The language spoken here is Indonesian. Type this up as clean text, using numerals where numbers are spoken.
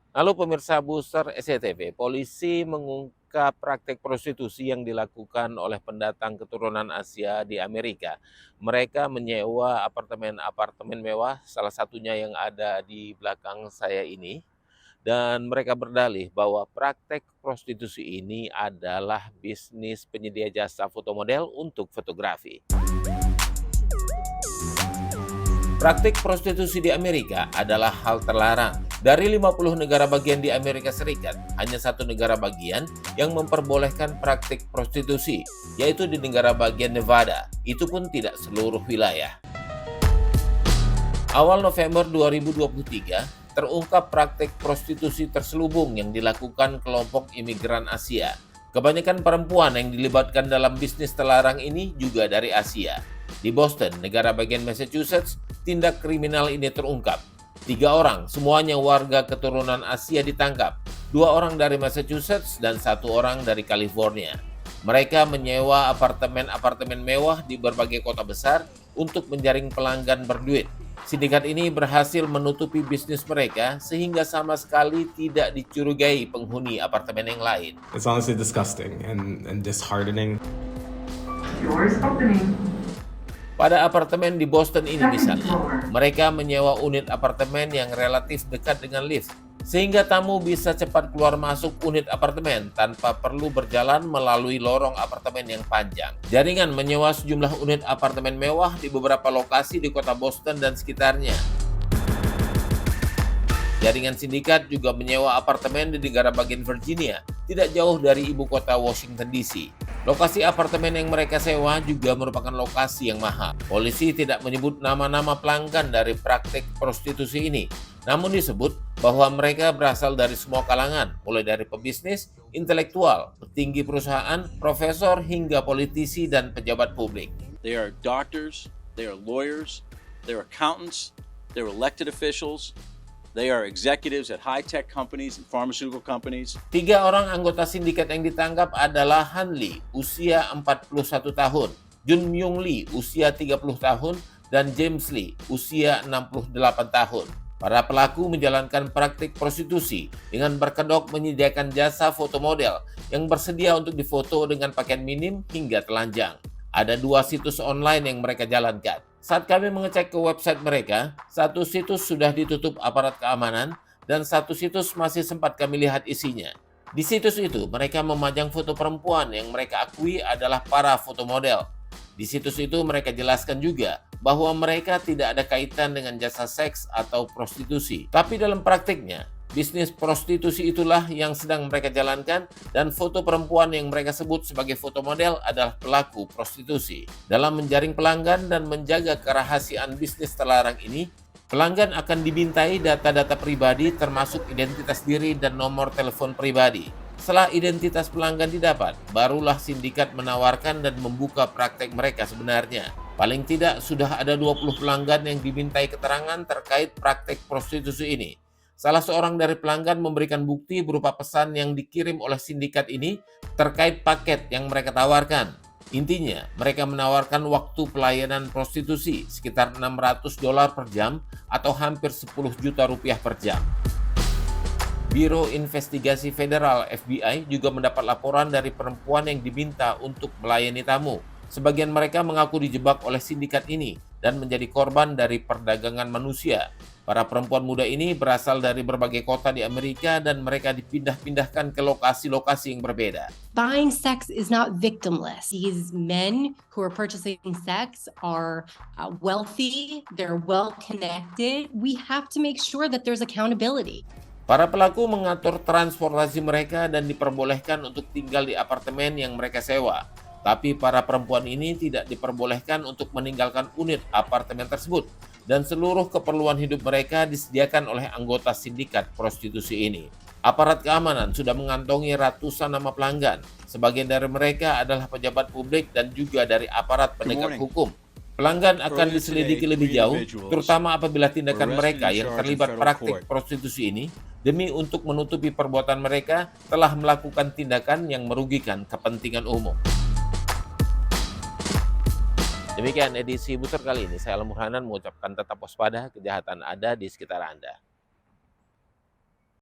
Lalu pemirsa Booster SCTV, polisi mengungkap praktek prostitusi yang dilakukan oleh pendatang keturunan Asia di Amerika. Mereka menyewa apartemen-apartemen mewah, salah satunya yang ada di belakang saya ini. Dan mereka berdalih bahwa praktek prostitusi ini adalah bisnis penyedia jasa foto model untuk fotografi. Praktik prostitusi di Amerika adalah hal terlarang. Dari 50 negara bagian di Amerika Serikat, hanya satu negara bagian yang memperbolehkan praktik prostitusi, yaitu di negara bagian Nevada. Itu pun tidak seluruh wilayah. Awal November 2023, terungkap praktik prostitusi terselubung yang dilakukan kelompok imigran Asia. Kebanyakan perempuan yang dilibatkan dalam bisnis terlarang ini juga dari Asia. Di Boston, negara bagian Massachusetts, tindak kriminal ini terungkap. 3 orang, semuanya warga keturunan Asia ditangkap. 2 orang dari Massachusetts dan 1 orang dari California. Mereka menyewa apartemen-apartemen mewah di berbagai kota besar untuk menjaring pelanggan berduit. Sindikat ini berhasil menutupi bisnis mereka sehingga sama sekali tidak dicurigai penghuni apartemen yang lain. It's honestly disgusting and disheartening. Doors opening. Pada apartemen di Boston ini misalnya, mereka menyewa unit apartemen yang relatif dekat dengan lift, sehingga tamu bisa cepat keluar masuk unit apartemen tanpa perlu berjalan melalui lorong apartemen yang panjang. Jaringan menyewa sejumlah unit apartemen mewah di beberapa lokasi di kota Boston dan sekitarnya. Jaringan sindikat juga menyewa apartemen di negara bagian Virginia, tidak jauh dari ibu kota Washington DC. Lokasi apartemen yang mereka sewa juga merupakan lokasi yang mahal. Polisi tidak menyebut nama-nama pelanggan dari praktik prostitusi ini, namun disebut bahwa mereka berasal dari semua kalangan, mulai dari pebisnis, intelektual, petinggi perusahaan, profesor, hingga politisi dan pejabat publik. They are doctors, they are lawyers, they are accountants, they are elected officials, they are executives at high-tech companies and pharmaceutical companies. 3 orang anggota sindikat yang ditangkap adalah Han Lee, usia 41 tahun, Jun Myung Lee, usia 30 tahun, dan James Lee, usia 68 tahun. Para pelaku menjalankan praktik prostitusi dengan berkedok menyediakan jasa foto model yang bersedia untuk difoto dengan pakaian minim hingga telanjang. Ada 2 situs online yang mereka jalankan. Saat kami mengecek ke website mereka, satu situs sudah ditutup aparat keamanan dan satu situs masih sempat kami lihat isinya. Di situs itu, mereka memajang foto perempuan yang mereka akui adalah para foto model. Di situs itu mereka jelaskan juga bahwa mereka tidak ada kaitan dengan jasa seks atau prostitusi. Tapi dalam praktiknya, bisnis prostitusi itulah yang sedang mereka jalankan dan foto perempuan yang mereka sebut sebagai foto model adalah pelaku prostitusi. Dalam menjaring pelanggan dan menjaga kerahasiaan bisnis terlarang ini, pelanggan akan dimintai data-data pribadi termasuk identitas diri dan nomor telepon pribadi. Setelah identitas pelanggan didapat, barulah sindikat menawarkan dan membuka praktek mereka sebenarnya. Paling tidak sudah ada 20 pelanggan yang dimintai keterangan terkait praktek prostitusi ini. Salah seorang dari pelanggan memberikan bukti berupa pesan yang dikirim oleh sindikat ini terkait paket yang mereka tawarkan. Intinya, mereka menawarkan waktu pelayanan prostitusi sekitar $600 per jam atau hampir 10 juta rupiah per jam. Biro Investigasi Federal FBI juga mendapat laporan dari perempuan yang diminta untuk melayani tamu. Sebagian mereka mengaku dijebak oleh sindikat ini dan menjadi korban dari perdagangan manusia. Para perempuan muda ini berasal dari berbagai kota di Amerika dan mereka dipindah-pindahkan ke lokasi-lokasi yang berbeda. Buying sex is not victimless. These men who are purchasing sex are wealthy, they're well connected. We have to make sure that there's accountability. Para pelaku mengatur transportasi mereka dan diperbolehkan untuk tinggal di apartemen yang mereka sewa. Tapi para perempuan ini tidak diperbolehkan untuk meninggalkan unit apartemen tersebut dan seluruh keperluan hidup mereka disediakan oleh anggota sindikat prostitusi ini. Aparat keamanan sudah mengantongi ratusan nama pelanggan. Sebagian dari mereka adalah pejabat publik dan juga dari aparat penegak hukum. Pelanggan akan diselidiki lebih jauh, terutama apabila tindakan mereka yang terlibat praktik prostitusi ini demi untuk menutupi perbuatan mereka telah melakukan tindakan yang merugikan kepentingan umum. Demikian edisi Booster kali ini. Saya Alam Burhanan mengucapkan tetap waspada, kejahatan ada di sekitar Anda.